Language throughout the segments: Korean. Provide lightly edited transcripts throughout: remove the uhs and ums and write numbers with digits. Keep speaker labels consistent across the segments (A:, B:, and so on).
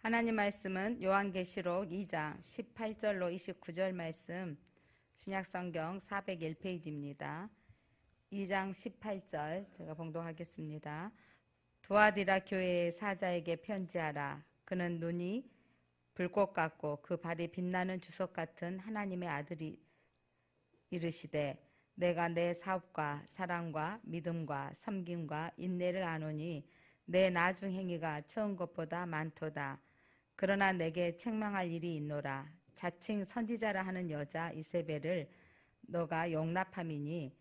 A: 하나님 말씀은 요한계시록 2장 18절로 29절 말씀, 신약성경 401페이지입니다. 2장 18절 제가 봉독하겠습니다. 두아디라 교회의 사자에게 편지하라. 그는 눈이 불꽃 같고 그 발이 빛나는 주석 같은 하나님의 아들이 이르시되, 내가 내 사업과 사랑과 믿음과 섬김과 인내를 아노니 내 나중 행위가 처음 것보다 많도다. 그러나 내게 책망할 일이 있노라. 자칭 선지자라 하는 여자 이세벨을 너가 용납함이니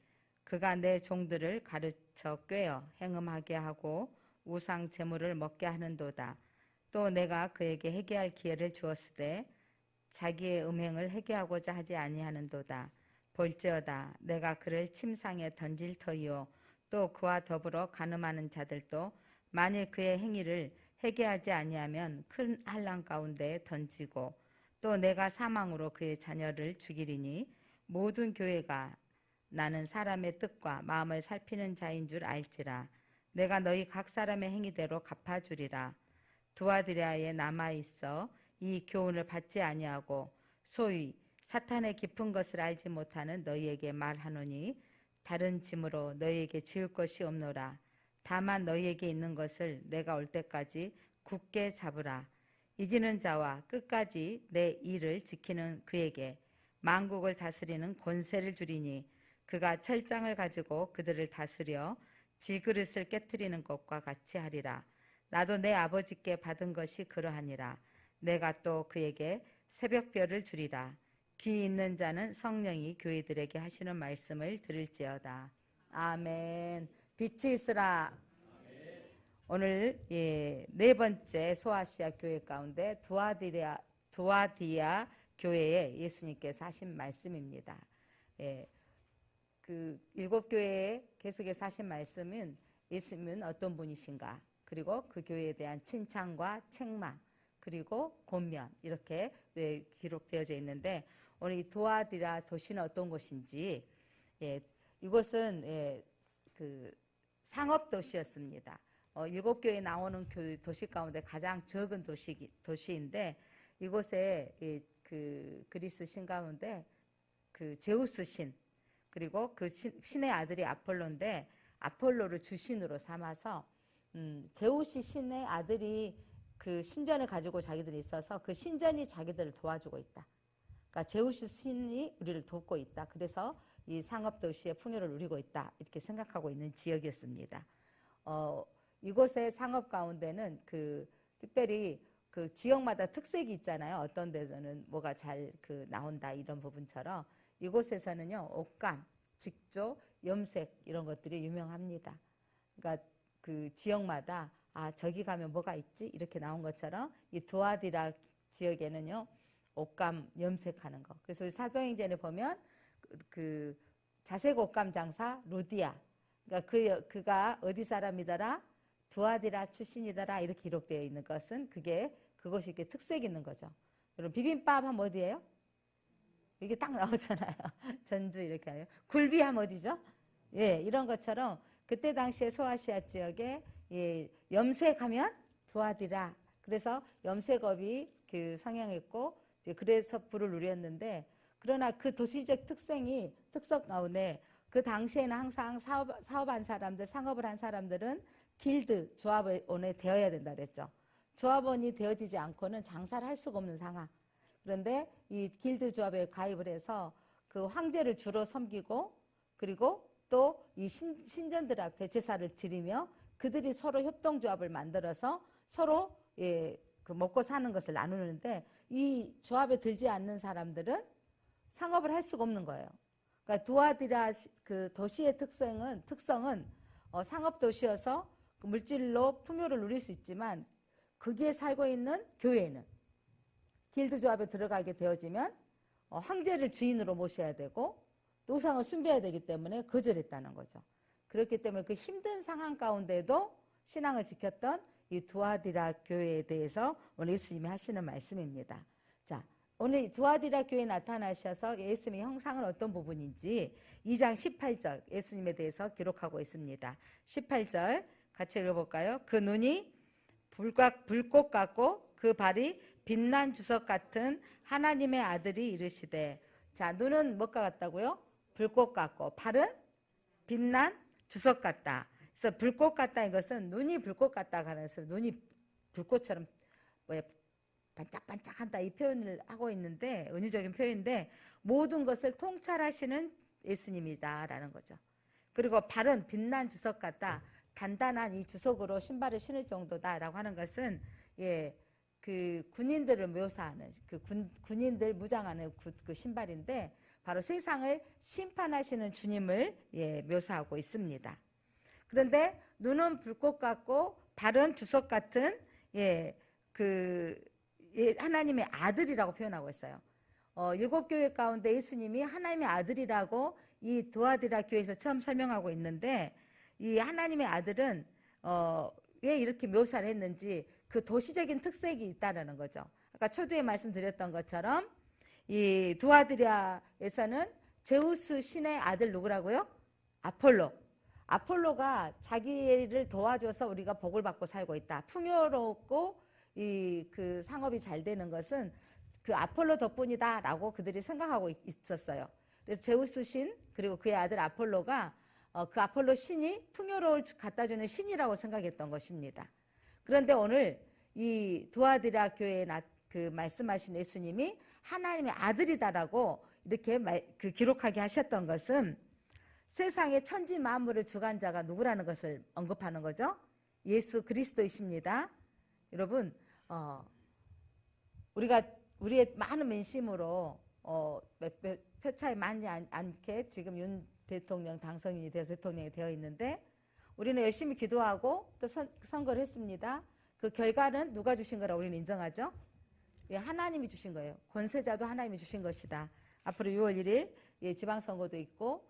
A: 그가 내 종들을 가르쳐 꿰어 행음하게 하고 우상 제물을 먹게 하는도다. 또 내가 그에게 회개할 기회를 주었으되 자기의 음행을 회개하고자 하지 아니하는도다. 볼지어다 내가 그를 침상에 던질 터이요 또 그와 더불어 간음하는 자들도 만일 그의 행위를 회개하지 아니하면 큰 환난 가운데 던지고 또 내가 사망으로 그의 자녀를 죽이리니 모든 교회가 나는 사람의 뜻과 마음을 살피는 자인 줄 알지라. 내가 너희 각 사람의 행위대로 갚아주리라. 두아디라에 남아있어 이 교훈을 받지 아니하고 소위 사탄의 깊은 것을 알지 못하는 너희에게 말하노니 다른 짐으로 너희에게 지을 것이 없노라. 다만 너희에게 있는 것을 내가 올 때까지 굳게 잡으라. 이기는 자와 끝까지 내 일을 지키는 그에게 만국을 다스리는 권세를 주리니 그가 철장을 가지고 그들을 다스려 질그릇을 깨뜨리는 것과 같이 하리라. 나도 내 아버지께 받은 것이 그러하니라. 내가 또 그에게 새벽별을 주리라. 귀 있는 자는 성령이 교회들에게 하시는 말씀을 들을지어다. 아멘. 빛이 있으라. 오늘 네 번째 소아시아 교회 가운데 두아디아 교회에 예수님께서 하신 말씀입니다. 그 일곱 교회에 계속해서 하신 말씀은 예수님은 어떤 분이신가, 그리고 그 교회에 대한 칭찬과 책망, 그리고 권면, 이렇게 기록되어져 있는데, 오늘 이 두아디라 도시는 어떤 곳인지, 이곳은 그 상업 도시였습니다. 일곱 교회에 나오는 도시 가운데 가장 적은 도시인데, 이곳에 그 그리스 신 가운데 그 제우스 신, 그리고 그 신의 아들이 아폴로인데, 아폴로를 주신으로 삼아서 제우스 신의 아들이 그 신전을 가지고 자기들이 있어서 그 신전이 자기들을 도와주고 있다. 그러니까 제우스 신이 우리를 돕고 있다. 그래서 이 상업도시의 풍요를 누리고 있다. 이렇게 생각하고 있는 지역이었습니다. 이곳의 상업 가운데는 특별히 그 지역마다 특색이 있잖아요. 어떤 데서는 뭐가 잘 나온다 이런 부분처럼 이곳에서는요, 옷감, 직조, 염색 이런 것들이 유명합니다. 그러니까 그 지역마다 저기 가면 뭐가 있지? 이렇게 나온 것처럼 이 두아디라 지역에는요, 옷감 염색하는 거. 그래서 우리 사도행전에 보면 그 자색 옷감 장사 루디아, 그러니까 그가 어디 사람이더라? 두아디라 출신이더라. 이렇게 기록되어 있는 것은 그것이 이렇게 특색 있는 거죠. 여러분 비빔밥 하면 어디예요? 이게 딱 나오잖아요. 전주 이렇게 하요. 굴비 하면 어디죠? 이런 것처럼 그때 당시에 소아시아 지역에 염색하면 두아디라. 그래서 염색업이 성행했고 그래서 부를 누렸는데, 그러나 그 도시적 특성 가운데 그 당시에는 항상 사업한 사람들, 상업을 한 사람들은 길드, 조합원에 되어야 된다 그랬죠. 조합원이 되어지지 않고는 장사를 할 수가 없는 상황. 그런데 이 길드 조합에 가입을 해서 그 황제를 주로 섬기고, 그리고 또 이 신전들 앞에 제사를 드리며 그들이 서로 협동조합을 만들어서 서로 그 먹고 사는 것을 나누는데, 이 조합에 들지 않는 사람들은 상업을 할 수가 없는 거예요. 그러니까 두아디라 그 도시의 특성은 상업 도시여서 그 물질로 풍요를 누릴 수 있지만, 거기에 살고 있는 교회는 길드 조합에 들어가게 되어지면 황제를 주인으로 모셔야 되고 또 우상을 숭배해야 되기 때문에 거절했다는 거죠. 그렇기 때문에 그 힘든 상황 가운데도 신앙을 지켰던 이 두아디라 교회에 대해서 오늘 예수님이 하시는 말씀입니다. 자, 오늘 두아디라 교회에 나타나셔서 예수님의 형상은 어떤 부분인지 2장 18절 예수님에 대해서 기록하고 있습니다. 18절 같이 읽어볼까요? 그 눈이 불꽃 같고 그 발이 빛난 주석 같은 하나님의 아들이 이르시되. 자, 눈은 뭐가 같다고요? 불꽃 같고, 발은 빛난 주석 같다. 그래서 불꽃 같다, 이것은 눈이 불꽃 같다 그래서 눈이 불꽃처럼 뭐야 반짝반짝한다, 이 표현을 하고 있는데, 은유적인 표현인데, 모든 것을 통찰하시는 예수님이다라는 거죠. 그리고 발은 빛난 주석 같다, 단단한 이 주석으로 신발을 신을 정도다라고 하는 것은, 예, 그 군인들을 묘사하는, 그 군인들 무장하는 그 신발인데, 바로 세상을 심판하시는 주님을, 예, 묘사하고 있습니다. 그런데 눈은 불꽃 같고 발은 주석 같은, 예, 하나님의 아들이라고 표현하고 있어요. 일곱 교회 가운데 예수님이 하나님의 아들이라고 이 두아디라 교회에서 처음 설명하고 있는데, 이 하나님의 아들은 왜 이렇게 묘사를 했는지 그 도시적인 특색이 있다는 거죠. 아까 초두에 말씀드렸던 것처럼 이 두아디라에서는 제우스 신의 아들 누구라고요? 아폴로. 아폴로가 자기를 도와줘서 우리가 복을 받고 살고 있다. 풍요롭고 그 상업이 잘 되는 것은 그 아폴로 덕분이다라고 그들이 생각하고 있었어요. 그래서 제우스 신 그리고 그의 아들 아폴로가 그 아폴로 신이 풍요로움을 갖다주는 신이라고 생각했던 것입니다. 그런데 오늘 이 두아디라 교회에 그 말씀하신 예수님이 하나님의 아들이다라고 이렇게 기록하게 하셨던 것은 세상의 천지 만물의 주관자가 누구라는 것을 언급하는 거죠. 예수 그리스도이십니다. 여러분, 우리의 많은 민심으로 표 차이 많지 않게 지금 윤 대통령 당선인이 되어서 대통령이 되어 있는데, 우리는 열심히 기도하고 또 선거를 했습니다. 그 결과는 누가 주신 거라고 우리는 인정하죠? 예, 하나님이 주신 거예요. 권세자도 하나님이 주신 것이다. 앞으로 6월 1일 예, 지방선거도 있고,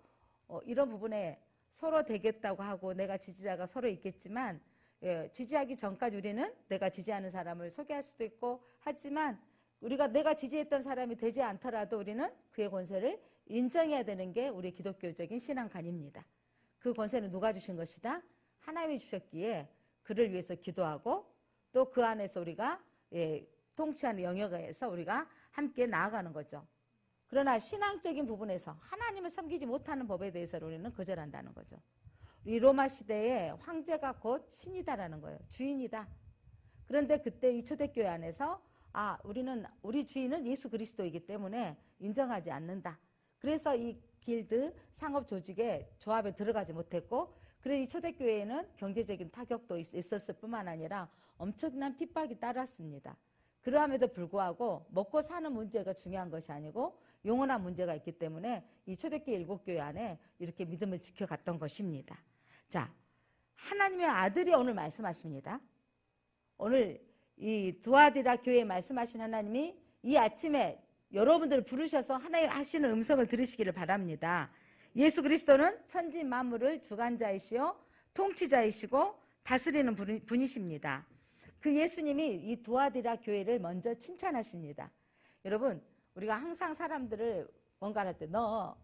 A: 이런 부분에 서로 되겠다고 하고 내가 지지자가 서로 있겠지만, 예, 지지하기 전까지 우리는 내가 지지하는 사람을 소개할 수도 있고 하지만, 내가 지지했던 사람이 되지 않더라도 우리는 그의 권세를 인정해야 되는 게 우리 기독교적인 신앙관입니다. 그 권세는 누가 주신 것이다? 하나님이 주셨기에 그를 위해서 기도하고 또 그 안에서 우리가 통치하는 영역에서 우리가 함께 나아가는 거죠. 그러나 신앙적인 부분에서 하나님을 섬기지 못하는 법에 대해서 우리는 거절한다는 거죠. 이 로마 시대에 황제가 곧 신이다라는 거예요. 주인이다. 그런데 그때 이 초대교회 안에서 우리 주인은 예수 그리스도이기 때문에 인정하지 않는다. 그래서 이 길드 상업 조직에 조합에 들어가지 못했고, 그래서 이 초대교회에는 경제적인 타격도 있었을 뿐만 아니라 엄청난 핍박이 따랐습니다. 그러함에도 불구하고 먹고 사는 문제가 중요한 것이 아니고 영원한 문제가 있기 때문에 이 초대교회 7교회 안에 이렇게 믿음을 지켜갔던 것입니다. 자, 하나님의 아들이 오늘 말씀하십니다. 오늘 이 두아디라 교회에 말씀하신 하나님이 이 아침에 여러분들을 부르셔서 하나님 하시는 음성을 들으시기를 바랍니다. 예수 그리스도는 천지 만물을 주관자이시요 통치자이시고 다스리는 분이십니다. 그 예수님이 이 두아디라 교회를 먼저 칭찬하십니다. 여러분, 우리가 항상 사람들을 뭔가 할 때 너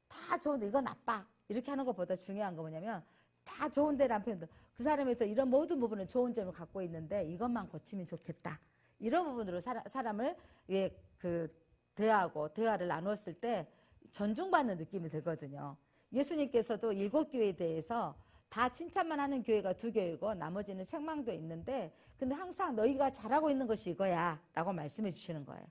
A: 다 좋은데 이거 나빠 이렇게 하는 것보다 중요한 거 뭐냐면, 다 좋은데라는 표현도 그 사람이 또 이런 모든 부분은 좋은 점을 갖고 있는데 이것만 고치면 좋겠다, 이런 부분으로 사람을 대화를 나누었을 때 존중받는 느낌이 들거든요. 예수님께서도 7교회에 대해서 다 칭찬만 하는 교회가 2교회고 나머지는 책망도 있는데, 근데 항상 너희가 잘하고 있는 것이 이거야 라고 말씀해 주시는 거예요.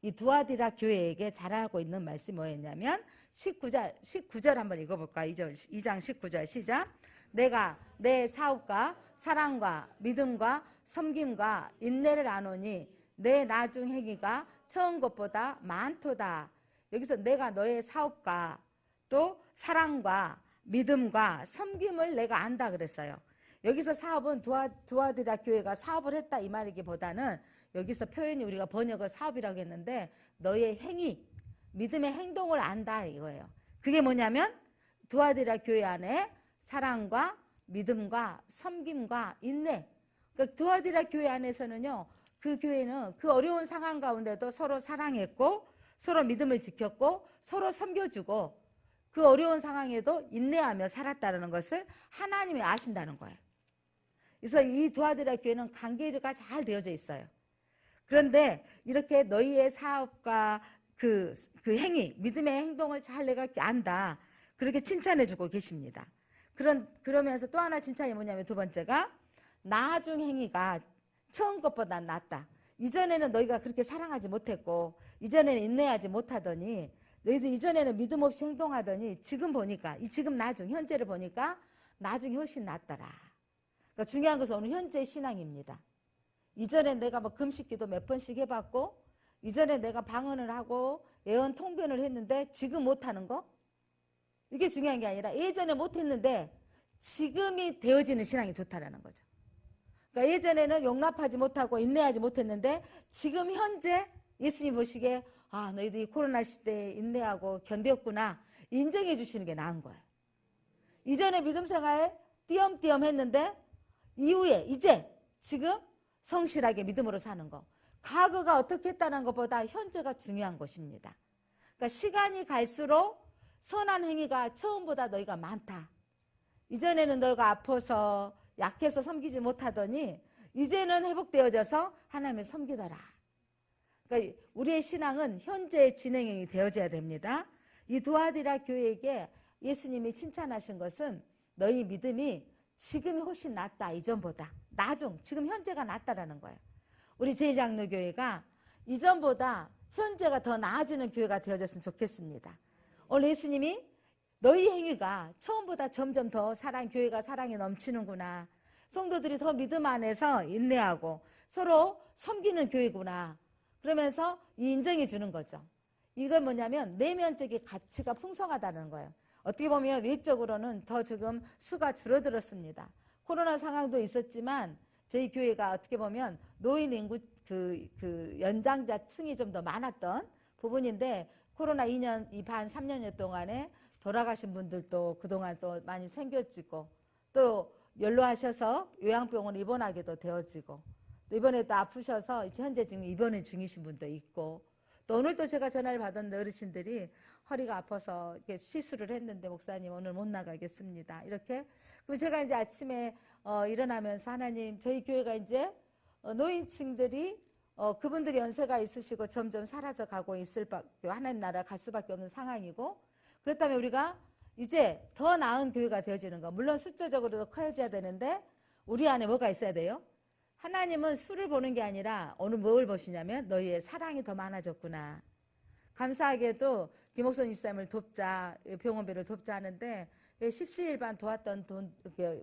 A: 이 두아디라 교회에게 잘하고 있는 말씀이 뭐였냐면 19절 한번 읽어볼까요? 2장 19절 시작. 내가 내 사업과 사랑과 믿음과 섬김과 인내를 아노니 내 나중 행위가 처음 것보다 많도다. 여기서 내가 너의 사업과 또 사랑과 믿음과 섬김을 내가 안다 그랬어요. 여기서 사업은 두아디라 교회가 사업을 했다 이 말이기보다는 여기서 표현이 우리가 번역을 사업이라고 했는데 너의 행위, 믿음의 행동을 안다 이거예요. 그게 뭐냐면 두아디라 교회 안에 사랑과 믿음과 섬김과 인내. 그러니까 두아디라 교회 안에서는요, 그 교회는 그 어려운 상황 가운데도 서로 사랑했고 서로 믿음을 지켰고 서로 섬겨주고 그 어려운 상황에도 인내하며 살았다는 것을 하나님이 아신다는 거예요. 그래서 이 두아디라 교회는 관계가 잘 되어져 있어요. 그런데 이렇게 너희의 사업과 그 행위, 믿음의 행동을 잘 내가 안다. 그렇게 칭찬해주고 계십니다. 그러면서 또 하나 칭찬이 뭐냐면 두 번째가 나중 행위가 처음 것보다 낫다. 이전에는 너희가 그렇게 사랑하지 못했고 이전에는 인내하지 못하더니 너희들 이전에는 믿음 없이 행동하더니 지금 보니까 지금 나중 현재를 보니까 나중이 훨씬 낫더라. 그러니까 중요한 것은 오늘 현재 신앙입니다. 이전에 내가 뭐 금식기도 몇 번씩 해봤고 이전에 내가 방언을 하고 예언 통변을 했는데 지금 못하는 거? 이게 중요한 게 아니라 예전에 못했는데 지금이 되어지는 신앙이 좋다라는 거죠. 그러니까 예전에는 용납하지 못하고 인내하지 못했는데 지금 현재 예수님 보시기에 아 너희들이 코로나 시대에 인내하고 견뎠구나 인정해 주시는 게 나은 거예요. 이전에 믿음 생활 띄엄띄엄 했는데 이후에 이제 지금 성실하게 믿음으로 사는 거. 과거가 어떻게 했다는 것보다 현재가 중요한 것입니다. 그러니까 시간이 갈수록 선한 행위가 처음보다 너희가 많다. 이전에는 너희가 아파서 약해서 섬기지 못하더니 이제는 회복되어져서 하나님을 섬기더라. 그러니까 우리의 신앙은 현재의 진행이 되어져야 됩니다. 이 두아디라 교회에게 예수님이 칭찬하신 것은 너희 믿음이 지금이 훨씬 낫다. 이전보다. 지금 현재가 낫다라는 거예요. 우리 제1장로교회가 이전보다 현재가 더 나아지는 교회가 되어졌으면 좋겠습니다. 오늘 예수님이 너희 행위가 처음보다 점점 더 교회가 사랑이 넘치는구나. 성도들이 더 믿음 안에서 인내하고 서로 섬기는 교회구나. 그러면서 인정해 주는 거죠. 이건 뭐냐면 내면적인 가치가 풍성하다는 거예요. 어떻게 보면 외적으로는 더 지금 수가 줄어들었습니다. 코로나 상황도 있었지만 저희 교회가 어떻게 보면 노인 인구 연장자층이 좀 더 많았던 부분인데 코로나 2년 반 3년여 동안에 돌아가신 분들도 그동안 또 많이 생겨지고 또 연로하셔서 요양병원에 입원하게도 되어지고 또 이번에 또 아프셔서 현재 지금 입원 중이신 분도 있고 또 오늘도 제가 전화를 받았는데 어르신들이 허리가 아파서 이렇게 시술을 했는데 목사님 오늘 못 나가겠습니다. 이렇게 그럼 제가 이제 아침에 일어나면서 하나님 저희 교회가 이제 노인층들이 그분들이 연세가 있으시고 점점 사라져 가고 있을 하나님 나라 갈 수밖에 없는 상황이고 그렇다면 우리가 이제 더 나은 교회가 되어지는 거 물론 숫자적으로도 커져야 되는데 우리 안에 뭐가 있어야 돼요? 하나님은 수를 보는 게 아니라 오늘 뭘 보시냐면 너희의 사랑이 더 많아졌구나. 감사하게도 김옥선 집사님을 돕자 병원비를 돕자 하는데 십시일반 도왔던 돈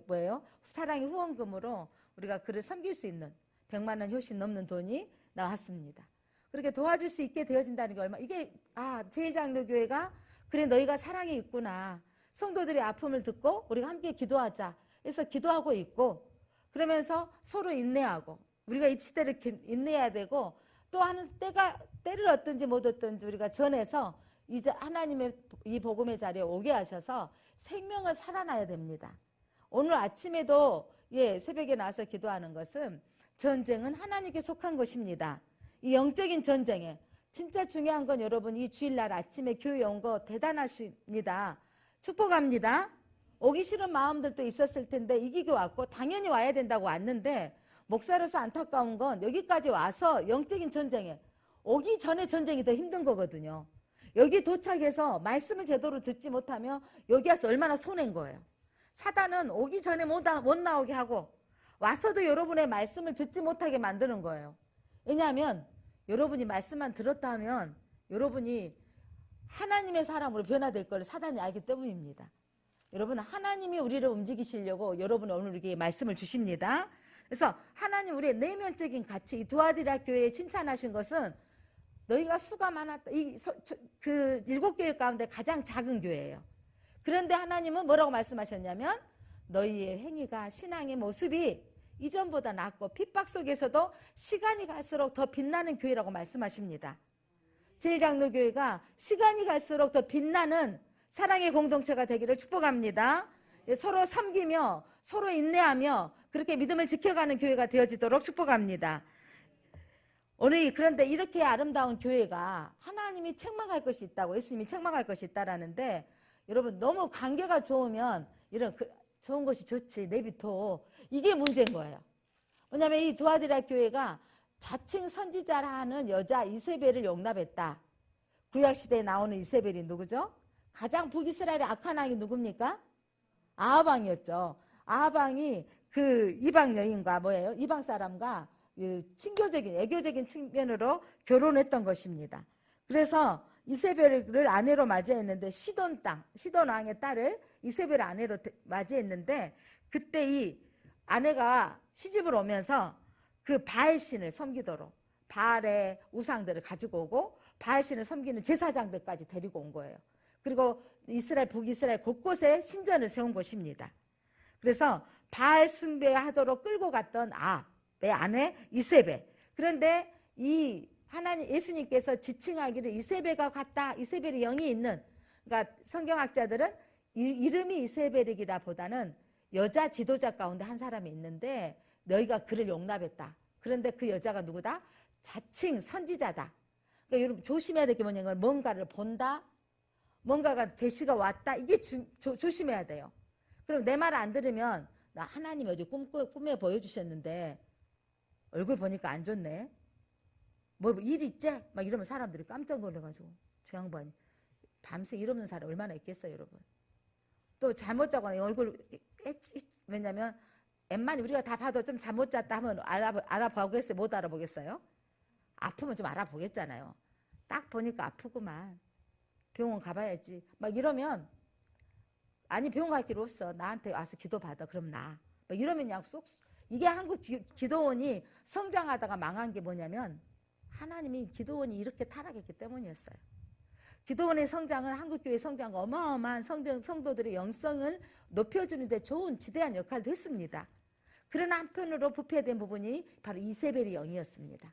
A: 뭐예요? 사랑의 후원금으로 우리가 그를 섬길 수 있는 100만 원 훨씬 넘는 돈이 나왔습니다. 그렇게 도와줄 수 있게 되어진다는 게 이게 제1장로교회가 그래 너희가 사랑이 있구나. 성도들의 아픔을 듣고 우리가 함께 기도하자. 그래서 기도하고 있고 그러면서 서로 인내하고 우리가 이 시대를 인내해야 되고 또 하는 때를 얻든지 못 얻든지 우리가 전해서 이제 하나님의 이 복음의 자리에 오게 하셔서 생명을 살아나야 됩니다. 오늘 아침에도 새벽에 나와서 기도하는 것은 전쟁은 하나님께 속한 것입니다. 이 영적인 전쟁에 진짜 중요한 건 여러분 이 주일날 아침에 교회에 온 거 대단하십니다. 축복합니다. 오기 싫은 마음들도 있었을 텐데 이기고 왔고 당연히 와야 된다고 왔는데 목사로서 안타까운 건 여기까지 와서 영적인 전쟁에 오기 전에 전쟁이 더 힘든 거거든요. 여기 도착해서 말씀을 제대로 듣지 못하면 여기 와서 얼마나 손해인 거예요. 사단은 오기 전에 못 나오게 하고 와서도 여러분의 말씀을 듣지 못하게 만드는 거예요. 왜냐하면 여러분이 말씀만 들었다 하면 여러분이 하나님의 사람으로 변화될 걸 사단이 알기 때문입니다. 여러분 하나님이 우리를 움직이시려고 여러분 오늘 우리에게 말씀을 주십니다. 그래서 하나님 우리의 내면적인 가치 이 두아디라 교회에 칭찬하신 것은 너희가 수가 많았다. 그 7교회 가운데 가장 작은 교회예요. 그런데 하나님은 뭐라고 말씀하셨냐면 너희의 행위가 신앙의 모습이 이전보다 낫고 핍박 속에서도 시간이 갈수록 더 빛나는 교회라고 말씀하십니다. 제1장로교회가 시간이 갈수록 더 빛나는 사랑의 공동체가 되기를 축복합니다. 서로 섬기며 서로 인내하며 그렇게 믿음을 지켜가는 교회가 되어지도록 축복합니다. 오늘 그런데 이렇게 아름다운 교회가 하나님이 책망할 것이 있다고 예수님이 책망할 것이 있다라는데 여러분 너무 관계가 좋으면 이런 좋은 것이 좋지 내비둬 이게 문제인 거예요. 왜냐하면 이 두아디라 교회가 자칭 선지자라 하는 여자 이세벨을 용납했다. 구약시대에 나오는 이세벨이 누구죠? 가장 북이스라엘의 악한 왕이 누굽니까? 아하방이었죠. 아하방이 그 이방 여인과 뭐예요? 이방 사람과 친교적인 애교적인 측면으로 결혼했던 것입니다. 그래서 이세벨을 아내로 맞이했는데 시돈 왕의 딸을 이세벨 아내로 맞이했는데 그때 이 아내가 시집을 오면서 그 바알신을 섬기도록 바알의 우상들을 가지고 오고 바알신을 섬기는 제사장들까지 데리고 온 거예요. 그리고 북이스라엘 곳곳에 신전을 세운 것입니다. 그래서 바알 숭배하도록 끌고 갔던 내 아내 이세벨. 그런데 이 하나님 예수님께서 지칭하기를 이세벨과 같다. 이세벨의 영이 있는. 그러니까 성경학자들은 이름이 이세벨이기다 보다는 여자 지도자 가운데 한 사람이 있는데 너희가 그를 용납했다. 그런데 그 여자가 누구다? 자칭 선지자다. 그러니까 여러분 조심해야 될 게 뭐냐면 뭔가를 본다. 뭔가가 계시가 왔다. 이게 조심해야 돼요. 그럼 내 말 안 들으면 나 하나님 어제 꿈에 보여주셨는데 얼굴 보니까 안 좋네. 뭐 일 있지? 막 이러면 사람들이 깜짝 놀라가지고 저 양반이 밤새 일 없는 사람 얼마나 있겠어요, 여러분. 또 잠못 자거나 얼굴 왜냐면 웬만히 우리가 다 봐도 좀 잠 못 잤다 하면 알아보겠어요? 못 알아보겠어요? 아프면 좀 알아보겠잖아요. 딱 보니까 아프구만. 병원 가봐야지. 막 이러면 아니 병원 갈 길 없어. 나한테 와서 기도받아. 그럼 나. 막 이러면 그냥 이게 한국 기도원이 성장하다가 망한 게 뭐냐면 하나님이 기도원이 이렇게 타락했기 때문이었어요. 기도원의 성장은 한국교회 성장과 어마어마한 성도들의 영성을 높여주는 데 좋은 지대한 역할도 했습니다. 그러나 한편으로 부패된 부분이 바로 이세벨의 영이었습니다.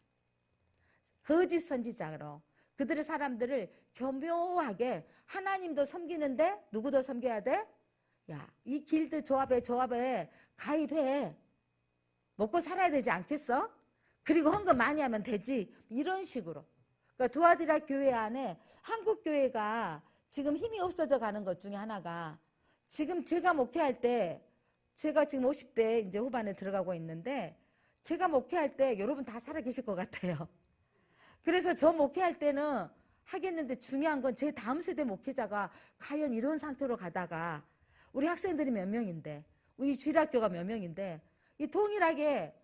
A: 거짓 선지자로 그들의 사람들을 교묘하게 하나님도 섬기는데 누구도 섬겨야 돼? 야, 이 길드 조합에 가입해. 먹고 살아야 되지 않겠어? 그리고 헌금 많이 하면 되지. 이런 식으로. 그러니까 두아디라 교회 안에 한국 교회가 지금 힘이 없어져 가는 것 중에 하나가 지금 제가 목회할 때 제가 지금 50대 이제 후반에 들어가고 있는데 제가 목회할 때 여러분 다 살아계실 것 같아요. 그래서 저 목회할 때는 하겠는데 중요한 건 제 다음 세대 목회자가 과연 이런 상태로 가다가 우리 학생들이 몇 명인데 우리 주일학교가 몇 명인데 이 동일하게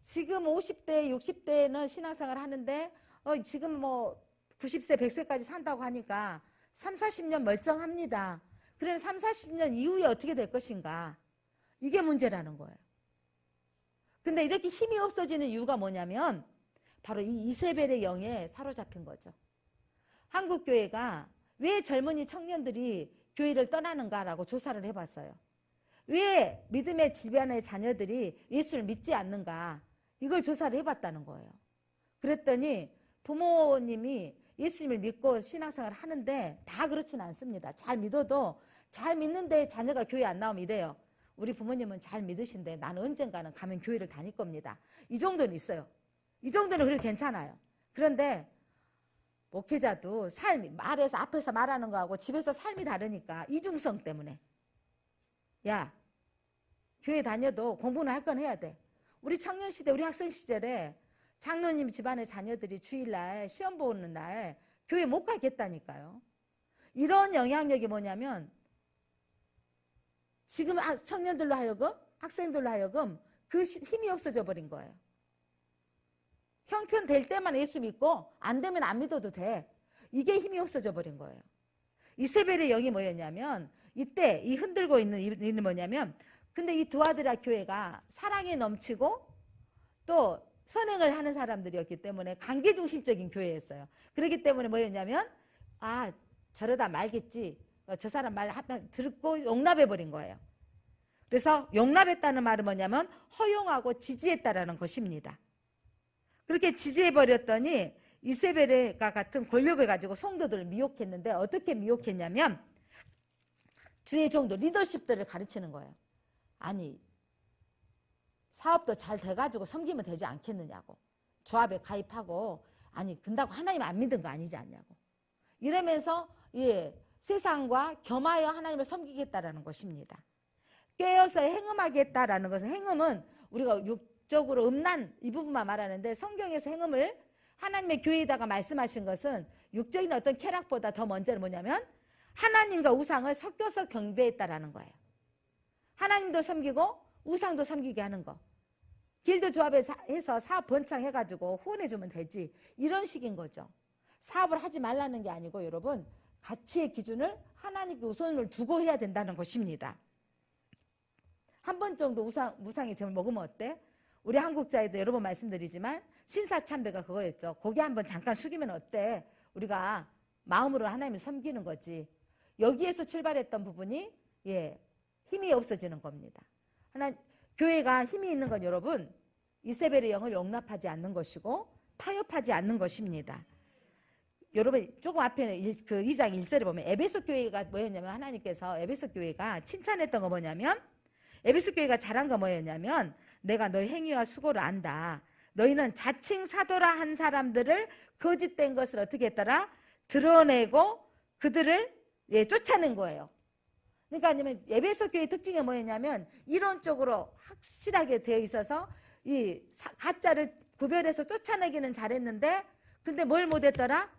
A: 지금 50대 60대는 신앙생활 하는데 지금 뭐 90세 100세까지 산다고 하니까 3, 40년 멀쩡합니다. 그래서 3, 40년 이후에 어떻게 될 것인가 이게 문제라는 거예요. 근데 이렇게 힘이 없어지는 이유가 뭐냐면 바로 이 이세벨의 영에 사로잡힌 거죠. 한국교회가 왜 젊은이 청년들이 교회를 떠나는가라고 조사를 해봤어요. 왜 믿음의 집안의 자녀들이 예수를 믿지 않는가 이걸 조사를 해봤다는 거예요. 그랬더니 부모님이 예수님을 믿고 신앙생활을 하는데 다 그렇지는 않습니다. 잘 믿어도 잘 믿는데 자녀가 교회 안 나오면 이래요. 우리 부모님은 잘 믿으신데 나는 언젠가는 가면 교회를 다닐 겁니다. 이 정도는 있어요. 이 정도는 그래도 괜찮아요. 그런데 목회자도 삶이 말해서 앞에서 말하는 거하고 집에서 삶이 다르니까 이중성 때문에 야 교회 다녀도 공부는 할 건 해야 돼. 우리 청년 시대 우리 학생 시절에 장로님 집안의 자녀들이 주일날 시험 보는 날 교회 못 가겠다니까요. 이런 영향력이 뭐냐면 지금 청년들로 하여금 학생들로 하여금 그 힘이 없어져 버린 거예요. 형편 될 때만 예수 믿고 안 되면 안 믿어도 돼. 이게 힘이 없어져 버린 거예요. 이세벨의 영이 뭐였냐면 이때 이 흔들고 있는 일은 뭐냐면 근데 이 두아디라 교회가 사랑에 넘치고 또 선행을 하는 사람들이었기 때문에 관계중심적인 교회였어요. 그렇기 때문에 뭐였냐면 저러다 말겠지. 저 사람 말 하면 듣고 용납해버린 거예요. 그래서 용납했다는 말은 뭐냐면 허용하고 지지했다라는 것입니다. 그렇게 지지해버렸더니 이세벨과 같은 권력을 가지고 성도들을 미혹했는데 어떻게 미혹했냐면 주의 종도 리더십들을 가르치는 거예요. 아니 사업도 잘 돼가지고 섬기면 되지 않겠느냐고. 조합에 가입하고 아니 근다고 하나님 안 믿은 거 아니지 않냐고. 이러면서 세상과 겸하여 하나님을 섬기겠다라는 것입니다. 깨어서 행음하겠다라는 것은 행음은 우리가 육적으로 음란 이 부분만 말하는데 성경에서 행음을 하나님의 교회에다가 말씀하신 것은 육적인 어떤 쾌락보다 더 먼저는 뭐냐면 하나님과 우상을 섞여서 경배했다라는 거예요. 하나님도 섬기고 우상도 섬기게 하는 거. 길드 조합에서 해서 사업 번창해가지고 후원해주면 되지. 이런 식인 거죠. 사업을 하지 말라는 게 아니고 여러분 가치의 기준을 하나님께 우선을 두고 해야 된다는 것입니다. 한 번 정도 우상의 점을 먹으면 어때? 우리 한국자에도 여러 번 말씀드리지만 신사참배가 그거였죠. 고개 한번 잠깐 숙이면 어때? 우리가 마음으로 하나님을 섬기는 거지. 여기에서 출발했던 부분이 힘이 없어지는 겁니다. 교회가 힘이 있는 건 여러분 이세벨의 영을 용납하지 않는 것이고 타협하지 않는 것입니다. 여러분 조금 앞에 그 2장 1절에 보면 에베소 교회가 뭐였냐면 하나님께서 에베소 교회가 칭찬했던 거 뭐냐면 에베소 교회가 잘한 거 뭐였냐면 내가 너희 행위와 수고를 안다. 너희는 자칭 사도라 한 사람들을 거짓된 것을 어떻게 했더라? 드러내고 그들을 쫓아낸 거예요. 그러니까 아니면 에베소 교회의 특징이 뭐였냐면 이론적으로 확실하게 되어 있어서 이 가짜를 구별해서 쫓아내기는 잘했는데 근데 뭘 못했더라?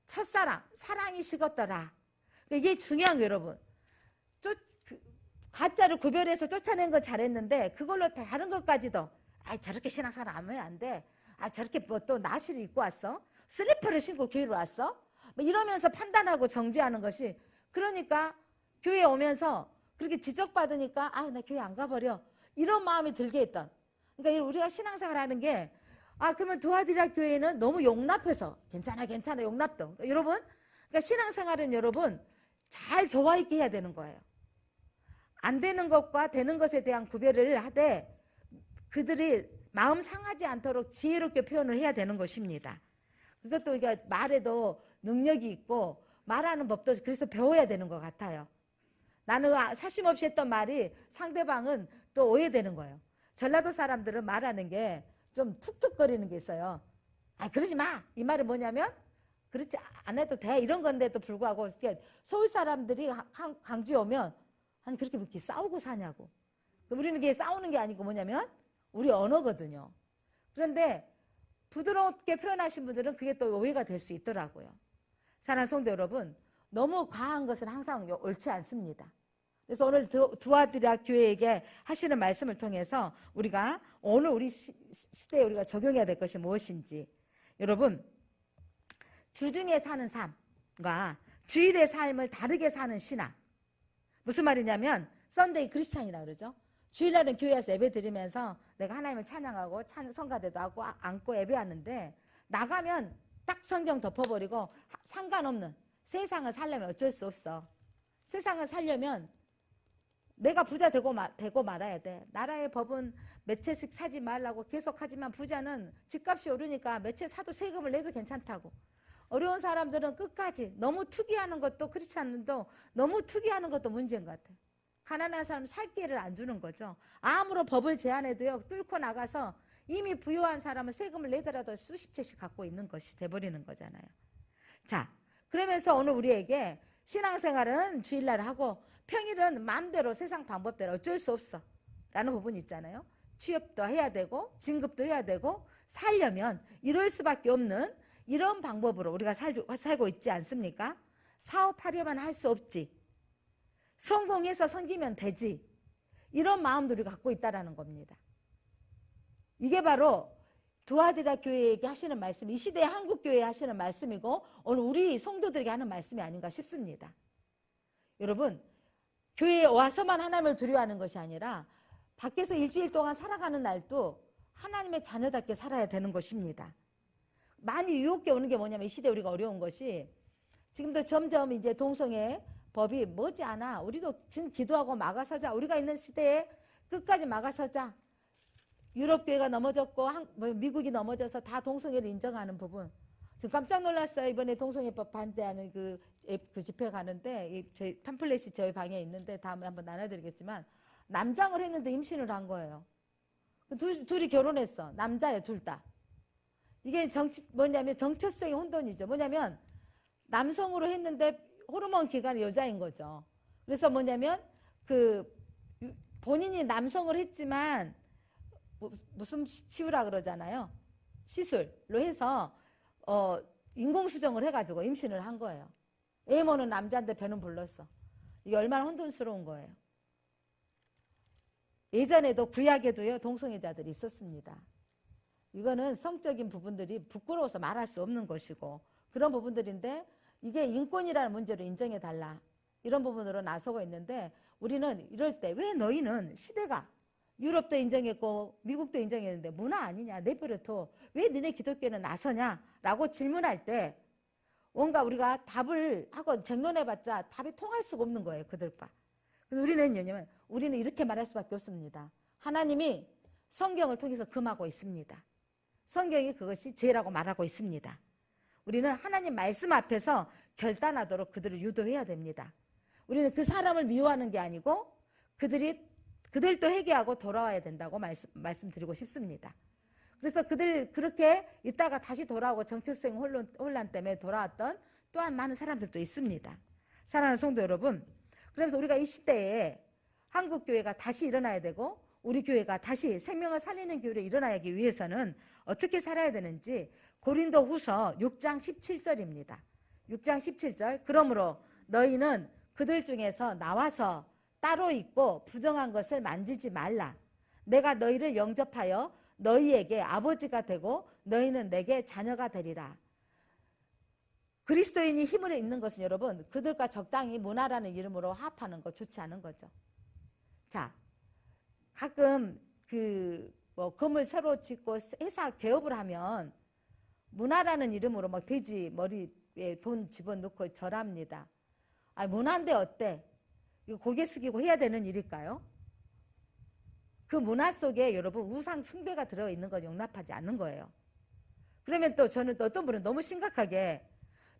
A: 첫사랑, 사랑이 식었더라. 이게 중요한 거예요, 여러분. 가짜를 구별해서 쫓아낸 거 잘했는데 그걸로 다른 것까지도 저렇게 신앙생활 하면 안 돼. 저렇게 뭐 또 나시를 입고 왔어? 슬리퍼를 신고 교회로 왔어? 뭐 이러면서 판단하고 정죄하는 것이 그러니까 교회에 오면서 그렇게 지적받으니까 나 교회 안 가버려. 이런 마음이 들게 했던. 그러니까 우리가 신앙생활 하는 게 그러면 도와드리라 교회는 너무 용납해서 괜찮아 용납도. 그러니까 여러분 그러니까 신앙생활은 여러분 잘 조화 있게 해야 되는 거예요. 안 되는 것과 되는 것에 대한 구별을 하되 그들이 마음 상하지 않도록 지혜롭게 표현을 해야 되는 것입니다. 그것도 우리가 말에도 능력이 있고 말하는 법도 그래서 배워야 되는 것 같아요. 나는 사심 없이 했던 말이 상대방은 또 오해되는 거예요. 전라도 사람들은 말하는 게 좀 툭툭거리는 게 있어요. 그러지 마. 이 말은 뭐냐면 그렇지 안 해도 돼 이런 건데도 불구하고 서울 사람들이 광주에 오면 아니 그렇게 싸우고 사냐고. 우리는 이게 싸우는 게 아니고 뭐냐면 우리 언어거든요. 그런데 부드럽게 표현하신 분들은 그게 또 오해가 될 수 있더라고요. 사랑하는 성도 여러분, 너무 과한 것은 항상 옳지 않습니다. 그래서 오늘 도와드리라 교회에게 하시는 말씀을 통해서 우리가 오늘 우리 시대에 우리가 적용해야 될 것이 무엇인지 여러분 주중에 사는 삶과 주일의 삶을 다르게 사는 신앙 무슨 말이냐면 썬데이 크리스찬이라고 그러죠. 주일날은 교회에서 예배 드리면서 내가 하나님을 찬양하고 성가대도 하고 안고 예배하는데 나가면 딱 성경 덮어버리고 상관없는 세상을 살려면 어쩔 수 없어. 세상을 살려면 내가 부자 되고 말아야 돼. 나라의 법은 몇 채씩 사지 말라고 계속하지만 부자는 집값이 오르니까 몇 채 사도 세금을 내도 괜찮다고. 어려운 사람들은 끝까지 너무 투기하는 것도 크리스찬도 너무 투기하는 것도 문제인 것 같아요. 가난한 사람 살 기회를 안 주는 거죠. 아무런 법을 제한해도요. 뚫고 나가서 이미 부유한 사람은 세금을 내더라도 수십 채씩 갖고 있는 것이 돼버리는 거잖아요. 자, 그러면서 오늘 우리에게 신앙생활은 주일날 하고 평일은 마음대로 세상 방법대로 어쩔 수 없어 라는 부분이 있잖아요. 취업도 해야 되고 진급도 해야 되고 살려면 이럴 수밖에 없는 이런 방법으로 우리가 살고 있지 않습니까? 사업하려면 할 수 없지. 성공해서 섬기면 되지. 이런 마음도 우리가 갖고 있다는 겁니다. 이게 바로 도와드리라 교회에게 하시는 말씀, 이 시대의 한국교회에 하시는 말씀이고 오늘 우리 성도들에게 하는 말씀이 아닌가 싶습니다. 여러분, 교회에 와서만 하나님을 두려워하는 것이 아니라 밖에서 일주일 동안 살아가는 날도 하나님의 자녀답게 살아야 되는 것입니다. 많이 유혹해 오는 게 뭐냐면 이 시대에 우리가 어려운 것이 지금도 점점 이제 동성애 법이 머지않아 우리도 지금 기도하고 막아서자. 우리가 있는 시대에 끝까지 막아서자. 유럽교회가 넘어졌고 미국이 넘어져서 다 동성애를 인정하는 부분. 지금 깜짝 놀랐어요. 이번에 동성애법 반대하는 그 집회 가는데 저희 팜플렛이 저희 방에 있는데 다음에 한번 나눠드리겠지만 남장을 했는데 임신을 한 거예요. 둘이 결혼했어. 남자예요, 둘 다. 이게 뭐냐면 정체성의 혼돈이죠. 뭐냐면 남성으로 했는데 호르몬 기간이 여자인 거죠. 그래서 뭐냐면 본인이 남성을 했지만 무슨 치유라 그러잖아요. 시술로 해서 인공수정을 해가지고 임신을 한 거예요. 애모는 남자인데 배는 불렀어. 이게 얼마나 혼돈스러운 거예요. 예전에도 구약에도요 동성애자들이 있었습니다. 이거는 성적인 부분들이 부끄러워서 말할 수 없는 것이고 그런 부분들인데 이게 인권이라는 문제로 인정해달라 이런 부분으로 나서고 있는데 우리는 이럴 때 왜 너희는 시대가 유럽도 인정했고 미국도 인정했는데 문화 아니냐 내버려둬 왜 너네 기독교는 나서냐 라고 질문할 때 뭔가 우리가 답을 하고 쟁론해봤자 답이 통할 수가 없는 거예요. 그들과. 그래서 우리는 이렇게 말할 수밖에 없습니다. 하나님이 성경을 통해서 금하고 있습니다. 성경이 그것이 죄라고 말하고 있습니다. 우리는 하나님 말씀 앞에서 결단하도록 그들을 유도해야 됩니다. 우리는 그 사람을 미워하는 게 아니고 그들도 회개하고 돌아와야 된다고 말씀드리고 싶습니다. 그래서 그들 그렇게 있다가 다시 돌아오고 정체성 혼란 때문에 돌아왔던 또한 많은 사람들도 있습니다. 사랑하는 성도 여러분, 그래서 우리가 이 시대에 한국교회가 다시 일어나야 되고 우리 교회가 다시 생명을 살리는 교회로 일어나기 위해서는 어떻게 살아야 되는지 고린도 후서 6장 17절입니다. 6장 17절 그러므로 너희는 그들 중에서 나와서 따로 있고 부정한 것을 만지지 말라. 내가 너희를 영접하여 너희에게 아버지가 되고 너희는 내게 자녀가 되리라. 그리스도인이 힘을 있는 것은 여러분 그들과 적당히 문화라는 이름으로 화합하는 거 좋지 않은 거죠. 자, 가끔 건물 새로 짓고 회사 개업을 하면 문화라는 이름으로 막 돼지 머리에 돈 집어넣고 절합니다. 아, 문화인데 어때? 이거 고개 숙이고 해야 되는 일일까요? 그 문화 속에 여러분 우상 숭배가 들어있는 건 용납하지 않는 거예요. 그러면 또 저는 또 어떤 분은 너무 심각하게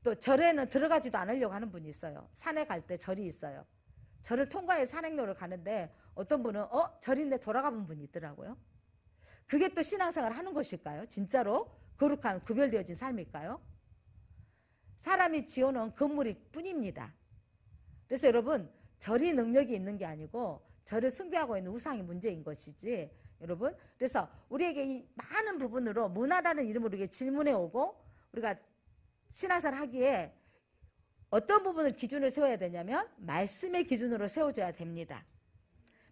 A: 또 절에는 들어가지도 않으려고 하는 분이 있어요. 산에 갈 때 절이 있어요. 절을 통과해 산행로를 가는데 어떤 분은 절인데 돌아가 본 분이 있더라고요. 그게 또 신앙생활을 하는 것일까요? 진짜로 거룩한 구별되어진 삶일까요? 사람이 지어놓은 건물일 뿐입니다. 그래서 여러분 절이 능력이 있는 게 아니고 절을 숭배하고 있는 우상이 문제인 것이지 여러분 그래서 우리에게 이 많은 부분으로 문화라는 이름으로 이게 질문해 오고 우리가 신앙생활 하기에 어떤 부분을 기준을 세워야 되냐면 말씀의 기준으로 세워줘야 됩니다.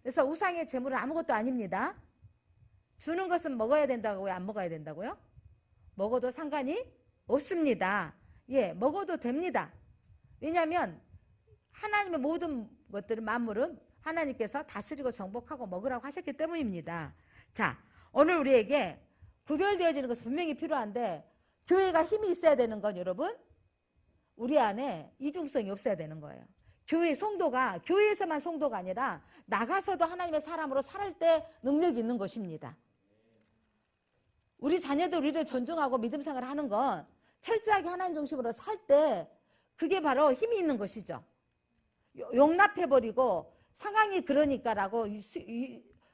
A: 그래서 우상의 제물은 아무것도 아닙니다. 주는 것은 먹어야 된다고요? 안 먹어야 된다고요? 먹어도 상관이 없습니다. 예, 먹어도 됩니다. 왜냐하면 하나님의 모든 것들은 만물은 하나님께서 다스리고 정복하고 먹으라고 하셨기 때문입니다. 자, 오늘 우리에게 구별되어지는 것은 분명히 필요한데 교회가 힘이 있어야 되는 건 여러분 우리 안에 이중성이 없어야 되는 거예요. 교회 성도가 교회에서만 성도가 아니라 나가서도 하나님의 사람으로 살 때 능력이 있는 것입니다. 우리 자녀들 우리를 존중하고 믿음 생활을 하는 건 철저하게 하나님 중심으로 살 때 그게 바로 힘이 있는 것이죠. 용납해버리고 상황이 그러니까라고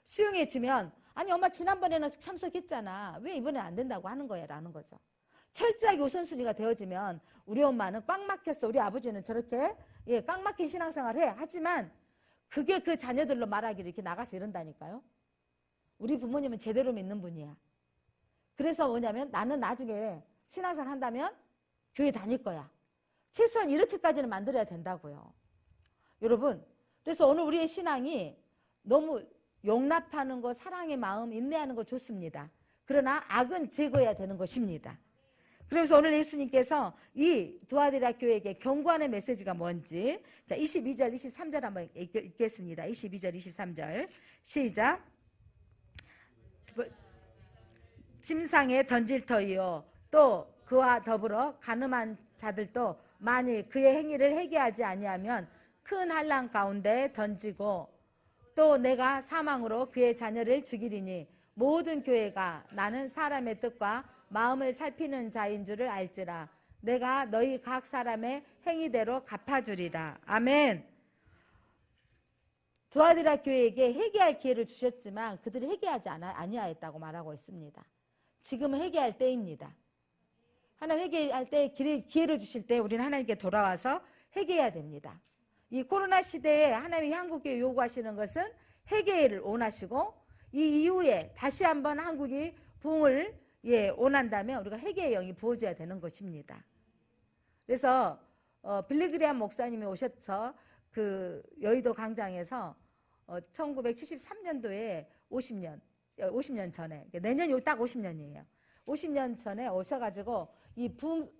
A: 수용해주면 아니 엄마 지난번에는 참석했잖아. 왜 이번엔 안 된다고 하는 거야? 라는 거죠. 철저하게 우선순위가 되어지면 우리 엄마는 꽉 막혔어. 우리 아버지는 저렇게 꽉 막힌 신앙생활 해. 하지만 그게 그 자녀들로 말하기를 이렇게 나가서 이런다니까요. 우리 부모님은 제대로 믿는 분이야. 그래서 뭐냐면 나는 나중에 신앙생활 한다면 교회 다닐 거야. 최소한 이렇게까지는 만들어야 된다고요. 여러분 그래서 오늘 우리의 신앙이 너무 용납하는 거 사랑의 마음 인내하는 거 좋습니다. 그러나 악은 제거해야 되는 것입니다. 그래서 오늘 예수님께서 이 두아디라 교회에게 경고하는 메시지가 뭔지 자 22절 23절 한번 읽겠습니다. 22절 23절 시작. 침상에 던질 터이요 또 그와 더불어 간음한 자들도 만일 그의 행위를 회개하지 아니하면 큰 한란 가운데 던지고 또 내가 사망으로 그의 자녀를 죽이리니 모든 교회가 나는 사람의 뜻과 마음을 살피는 자인 줄을 알지라. 내가 너희 각 사람의 행위대로 갚아주리라. 아멘. 두아디라 교회에게 회개할 기회를 주셨지만 그들이 회개하지 아니하였다고 말하고 있습니다. 지금은 회개할 때입니다. 하나님 회개할 때 기회를 주실 때 우리는 하나님께 돌아와서 회개해야 됩니다. 이 코로나 시대에 하나님이 한국교회 요구하시는 것은 회개를 원하시고 이 이후에 다시 한번 한국이 부흥을 원한다면 우리가 회개의 영이 부어져야 되는 것입니다. 그래서 빌리그리암 목사님이 오셔서 그 여의도 광장에서 1973년도에 50년 전에, 내년이 딱 50년이에요. 50년 전에 오셔가지고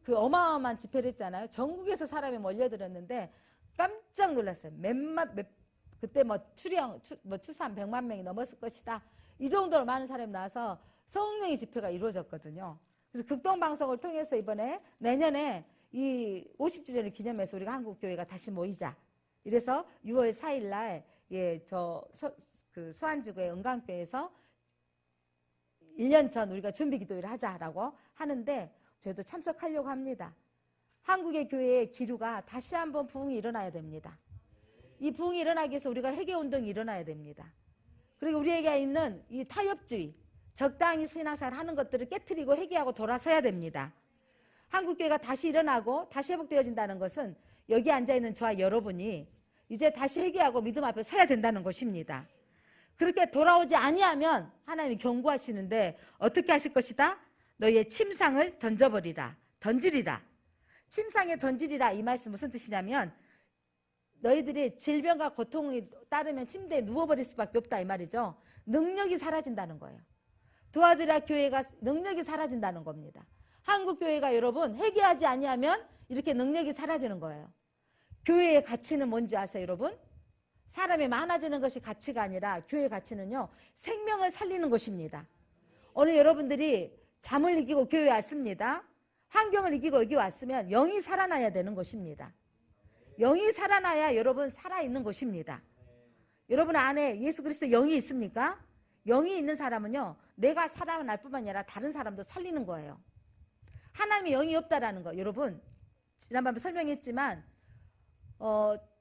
A: 그 어마어마한 집회를 했잖아요. 전국에서 사람이 몰려들었는데 깜짝 놀랐어요. 그때 추산 100만 명이 넘었을 것이다. 이 정도로 많은 사람이 나와서 성령의 집회가 이루어졌거든요. 그래서 극동방송을 통해서 이번에 내년에 이 50주년을 기념해서 우리가 한국교회가 다시 모이자. 이래서 6월 4일 날 그 수안지구의 은강교회에서 1년 전 우리가 준비 기도회를 하자라고 하는데 저희도 참석하려고 합니다. 한국의 교회의 기류가 다시 한번 부흥이 일어나야 됩니다. 이 부흥이 일어나기 위해서 우리가 회개운동이 일어나야 됩니다. 그리고 우리에게 있는 이 타협주의, 적당히 신앙생활 하는 것들을 깨트리고 회개하고 돌아서야 됩니다. 한국교회가 다시 일어나고 다시 회복되어진다는 것은 여기 앉아있는 저와 여러분이 이제 다시 회개하고 믿음 앞에 서야 된다는 것입니다. 그렇게 돌아오지 아니하면 하나님이 경고하시는데 어떻게 하실 것이다? 너희의 침상을 던지리라. 침상에 던지리라 이 말씀 무슨 뜻이냐면 너희들이 질병과 고통이 따르면 침대에 누워버릴 수밖에 없다 이 말이죠. 능력이 사라진다는 거예요. 도와드라 교회가 능력이 사라진다는 겁니다. 한국교회가 여러분 회개하지 아니하면 이렇게 능력이 사라지는 거예요. 교회의 가치는 뭔지 아세요 여러분? 사람이 많아지는 것이 가치가 아니라 교회의 가치는요 생명을 살리는 것입니다. 오늘 여러분들이 잠을 이기고 교회에 왔습니다. 환경을 이기고 여기 왔으면 영이 살아나야 되는 것입니다. 영이 살아나야 여러분 살아있는 것입니다. 여러분 안에 예수 그리스도 영이 있습니까? 영이 있는 사람은요 내가 살아날 뿐만 아니라 다른 사람도 살리는 거예요. 하나님의 영이 없다라는 거 여러분 지난번에 설명했지만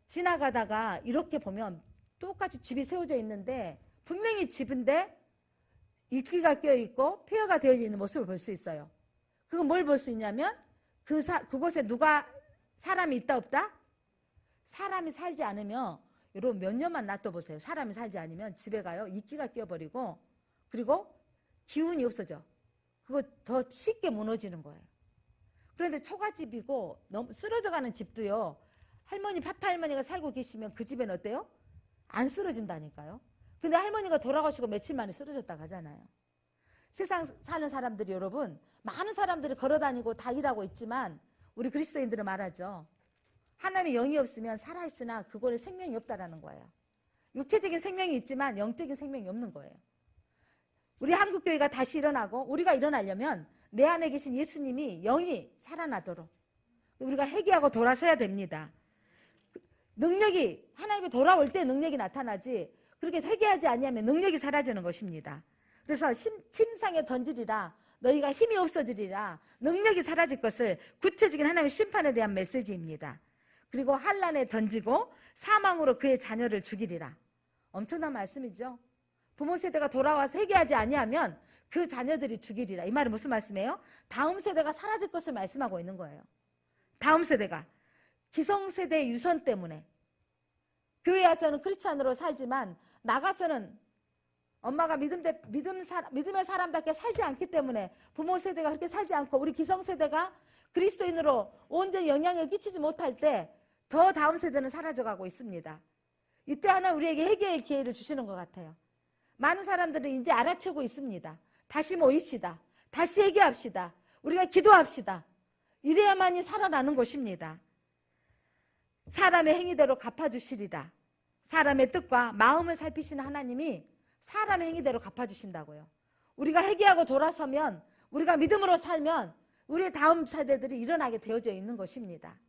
A: 지나가다가 이렇게 보면 똑같이 집이 세워져 있는데 분명히 집인데 이끼가 껴있고 폐허가 되어 있는 모습을 볼 수 있어요. 그건 뭘 볼 수 있냐면 그곳에 사람이 있다 없다? 사람이 살지 않으면 여러분 몇 년만 놔둬보세요. 사람이 살지 않으면 집에 가요. 이끼가 껴버리고 그리고 기운이 없어져. 그거 더 쉽게 무너지는 거예요. 그런데 초가집이고 너무 쓰러져가는 집도요. 파파할머니가 살고 계시면 그 집에는 어때요? 안 쓰러진다니까요. 근데 할머니가 돌아가시고 며칠 만에 쓰러졌다 가잖아요. 세상 사는 사람들이 여러분 많은 사람들이 걸어다니고 다 일하고 있지만 우리 그리스도인들은 말하죠. 하나님의 영이 없으면 살아있으나 그거는 생명이 없다라는 거예요. 육체적인 생명이 있지만 영적인 생명이 없는 거예요. 우리 한국교회가 다시 일어나고 우리가 일어나려면 내 안에 계신 예수님이 영이 살아나도록 우리가 회개하고 돌아서야 됩니다. 능력이 하나님이 돌아올 때 능력이 나타나지 그렇게 회개하지 아니하면 능력이 사라지는 것입니다. 그래서 침상에 던지리라 너희가 힘이 없어지리라 능력이 사라질 것을 구체적인 하나님의 심판에 대한 메시지입니다. 그리고 환난에 던지고 사망으로 그의 자녀를 죽이리라. 엄청난 말씀이죠. 부모 세대가 돌아와서 회개하지 아니하면 그 자녀들이 죽이리라. 이 말은 무슨 말씀이에요? 다음 세대가 사라질 것을 말씀하고 있는 거예요. 다음 세대가 기성세대의 유선 때문에 교회 와서는 크리스찬으로 살지만 나가서는 엄마가 믿음의 사람답게 살지 않기 때문에 부모 세대가 그렇게 살지 않고 우리 기성세대가 그리스도인으로 온전히 영향을 끼치지 못할 때 더 다음 세대는 사라져가고 있습니다. 이때 하나 우리에게 회개의 기회를 주시는 것 같아요. 많은 사람들은 이제 알아채고 있습니다. 다시 모입시다. 다시 회개합시다. 우리가 기도합시다. 이래야만이 살아나는 것입니다. 사람의 행위대로 갚아주시리라. 사람의 뜻과 마음을 살피시는 하나님이 사람의 행위대로 갚아주신다고요. 우리가 회개하고 돌아서면 우리가 믿음으로 살면 우리의 다음 세대들이 일어나게 되어져 있는 것입니다.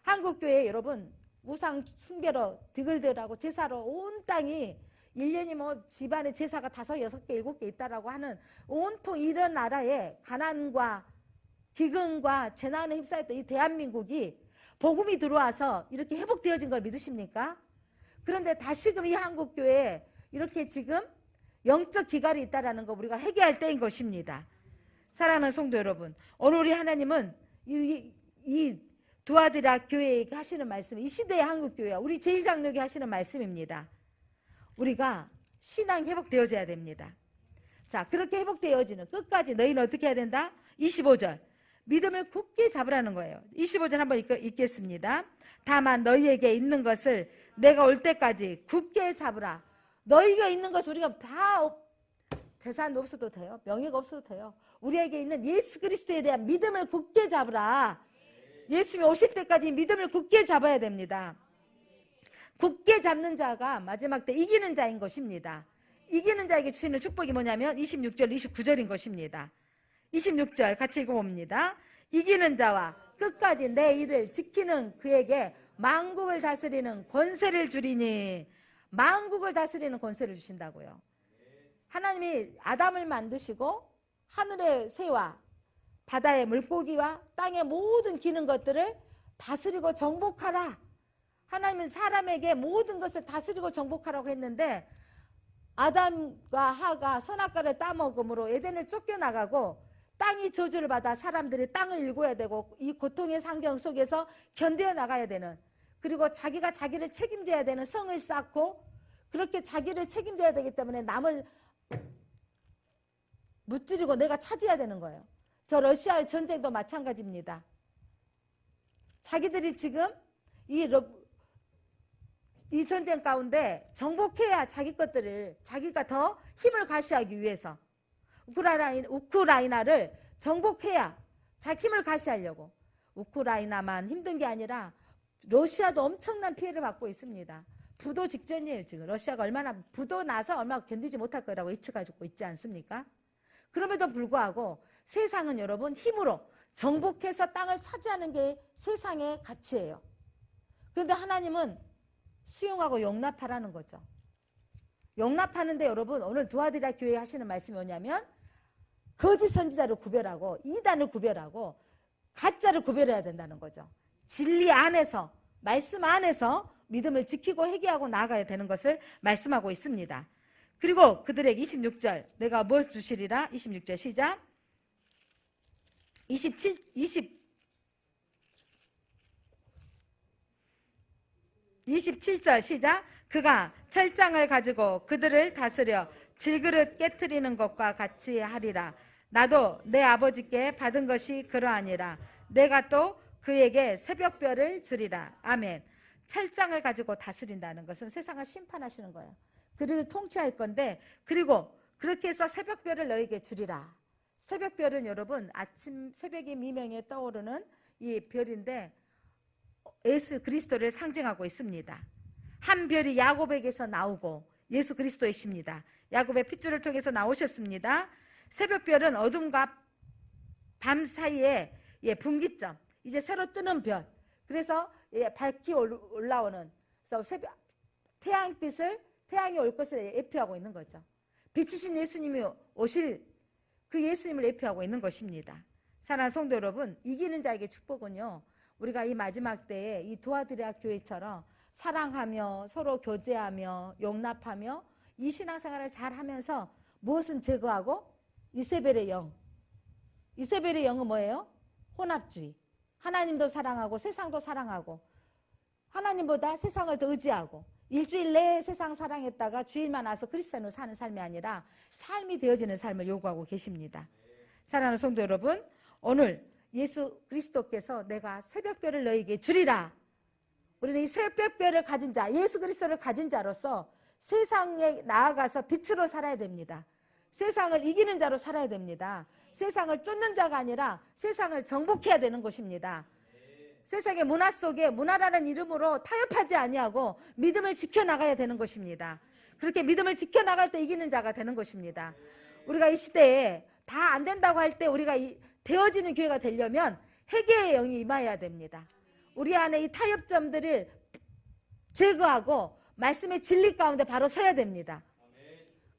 A: 한국교회 여러분 우상 숭배로 드글드글하고 제사로 온 땅이 1년이 집안에 제사가 5, 6개, 7개 있다라고 하는 온통 이런 나라에 가난과 기근과 재난에 휩싸였던 이 대한민국이 복음이 들어와서 이렇게 회복되어진 걸 믿으십니까? 그런데 다시금 이 한국교회에 이렇게 지금 영적 기갈이 있다는 거 우리가 회개할 때인 것입니다. 사랑하는 성도 여러분, 오늘 우리 하나님은 이 도와드라 교회에게 하시는 말씀, 이 시대의 한국교회와 우리 제일장로에게 하시는 말씀입니다. 우리가 신앙이 회복되어져야 됩니다. 자, 그렇게 회복되어지는 끝까지 너희는 어떻게 해야 된다? 25절. 믿음을 굳게 잡으라는 거예요. 25절 한번 읽겠습니다. 다만 너희에게 있는 것을 내가 올 때까지 굳게 잡으라. 너희가 있는 것을 우리가 다 재산 없어도 돼요. 명예가 없어도 돼요. 우리에게 있는 예수 그리스도에 대한 믿음을 굳게 잡으라. 예수님이 오실 때까지 믿음을 굳게 잡아야 됩니다. 굳게 잡는 자가 마지막 때 이기는 자인 것입니다. 이기는 자에게 주시는 축복이 뭐냐면 26절, 29절인 것입니다. 26절 같이 읽어봅니다. 이기는 자와 끝까지 내 일을 지키는 그에게 만국을 다스리는 권세를 주리니. 만국을 다스리는 권세를 주신다고요. 하나님이 아담을 만드시고 하늘의 새와 바다의 물고기와 땅의 모든 기는 것들을 다스리고 정복하라. 하나님은 사람에게 모든 것을 다스리고 정복하라고 했는데 아담과 하가 선악과를 따먹음으로 에덴을 쫓겨나가고 땅이 저주를 받아 사람들이 땅을 일궈야 되고 이 고통의 환경 속에서 견뎌 나가야 되는, 그리고 자기가 자기를 책임져야 되는 성을 쌓고 그렇게 자기를 책임져야 되기 때문에 남을 무찌르고 내가 차지해야 되는 거예요. 저 러시아의 전쟁도 마찬가지입니다. 자기들이 지금 이 전쟁 가운데 정복해야 자기 것들을 자기가 더 힘을 가시하기 위해서 우크라이나를 정복해야 자기 힘을 가시하려고. 우크라이나만 힘든 게 아니라 러시아도 엄청난 피해를 받고 있습니다. 부도 직전이에요. 지금 러시아가 얼마나 부도 나서 얼마나 견디지 못할 거라고 예측하고 있지 않습니까? 그럼에도 불구하고 세상은 여러분 힘으로 정복해서 땅을 차지하는 게 세상의 가치예요. 그런데 하나님은 수용하고 용납하라는 거죠. 용납하는데 여러분 오늘 두아디라 교회 하시는 말씀이 뭐냐면 거짓 선지자를 구별하고 이단을 구별하고 가짜를 구별해야 된다는 거죠. 진리 안에서 말씀 안에서 믿음을 지키고 회개하고 나아가야 되는 것을 말씀하고 있습니다. 그리고 그들에게 26절 내가 무엇 주시리라. 26절 시작. 27절 시작. 그가 철장을 가지고 그들을 다스려 질그릇 깨트리는 것과 같이 하리라. 나도 내 아버지께 받은 것이 그러하니라. 내가 또 그에게 새벽별을 주리라. 아멘. 철장을 가지고 다스린다는 것은 세상을 심판하시는 거예요. 그들을 통치할 건데, 그리고 그렇게 해서 새벽별을 너에게 주리라. 새벽별은 여러분 아침 새벽의 미명에 떠오르는 이 별인데 예수 그리스도를 상징하고 있습니다. 한 별이 야곱에게서 나오고 예수 그리스도이십니다. 야곱의 핏줄을 통해서 나오셨습니다. 새벽별은 어둠과 밤 사이에 분기점, 이제 새로 뜨는 별. 그래서 밝히 올라오는, 그래서 새벽 태양이 올 것을 예표하고 있는 거죠. 빛이신 예수님이 오실 그 예수님을 예표하고 있는 것입니다. 사랑하는 성도 여러분, 이기는 자에게 축복은요, 우리가 이 마지막 때에 이 두아디라 교회처럼 사랑하며 서로 교제하며 용납하며 이 신앙생활을 잘 하면서 무엇은 제거하고 이세벨의 영. 이세벨의 영은 뭐예요? 혼합주의. 하나님도 사랑하고 세상도 사랑하고 하나님보다 세상을 더 의지하고 일주일 내에 세상 사랑했다가 주일만 와서 그리스도인으로 사는 삶이 아니라 삶이 되어지는 삶을 요구하고 계십니다. 사랑하는 성도 여러분, 오늘 예수 그리스도께서 내가 새벽별을 너에게 주리라. 우리는 이 새벽별을 가진 자, 예수 그리스도를 가진 자로서 세상에 나아가서 빛으로 살아야 됩니다. 세상을 이기는 자로 살아야 됩니다. 세상을 쫓는 자가 아니라 세상을 정복해야 되는 것입니다. 세상의 문화 속에 문화라는 이름으로 타협하지 아니하고 믿음을 지켜나가야 되는 것입니다. 그렇게 믿음을 지켜나갈 때 이기는 자가 되는 것입니다. 우리가 이 시대에 다 안 된다고 할 때 우리가 되어지는 교회가 되려면 회개의 영이 임하여야 됩니다. 우리 안에 이 타협점들을 제거하고 말씀의 진리 가운데 바로 서야 됩니다.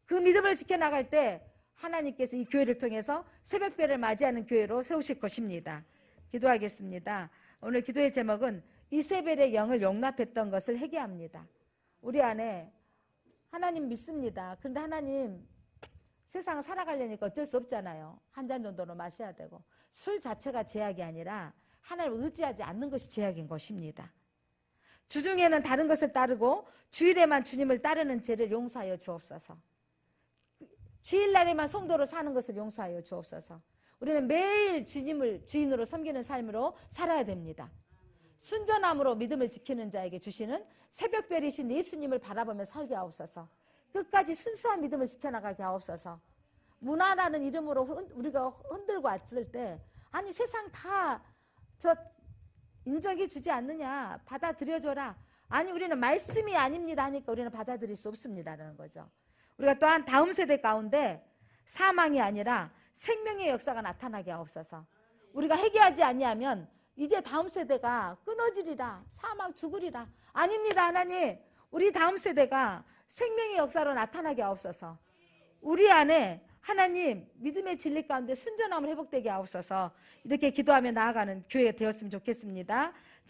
A: 그 믿음을 지켜나갈 때 하나님께서 이 교회를 통해서 새벽별을 맞이하는 교회로 세우실 것입니다. 기도하겠습니다. 오늘 기도의 제목은 이세벨의 영을 용납했던 것을 회개합니다. 우리 안에 하나님 믿습니다. 그런데 하나님 세상 살아가려니까 어쩔 수 없잖아요. 한 잔 정도로 마셔야 되고 술 자체가 제약이 아니라 하나님을 의지하지 않는 것이 제약인 것입니다. 주중에는 다른 것을 따르고 주일에만 주님을 따르는 죄를 용서하여 주옵소서. 주일날에만 성도로 사는 것을 용서하여 주옵소서. 우리는 매일 주님을 주인으로 섬기는 삶으로 살아야 됩니다. 순전함으로 믿음을 지키는 자에게 주시는 새벽별이신 예수님을 바라보며 살게 하옵소서. 끝까지 순수한 믿음을 지켜나가게 하옵소서. 문화라는 이름으로 우리가 흔들고 왔을 때 아니 세상 다 저 인정해 주지 않느냐, 받아들여줘라. 아니 우리는 말씀이 아닙니다 하니까 우리는 받아들일 수 없습니다라는 거죠. 우리가 또한 다음 세대 가운데 사망이 아니라 생명의 역사가 나타나게 하옵소서. 우리가 회개하지 아니하면 이제 다음 세대가 끊어지리라, 사망 죽으리라. 아닙니다 하나님. 우리 다음 세대가 생명의 역사로 나타나게 하옵소서. 우리 안에 하나님 믿음의 진리 가운데 순전함을 회복되게 하옵소서. 이렇게 기도하며 나아가는 교회 되었으면 좋겠습니다.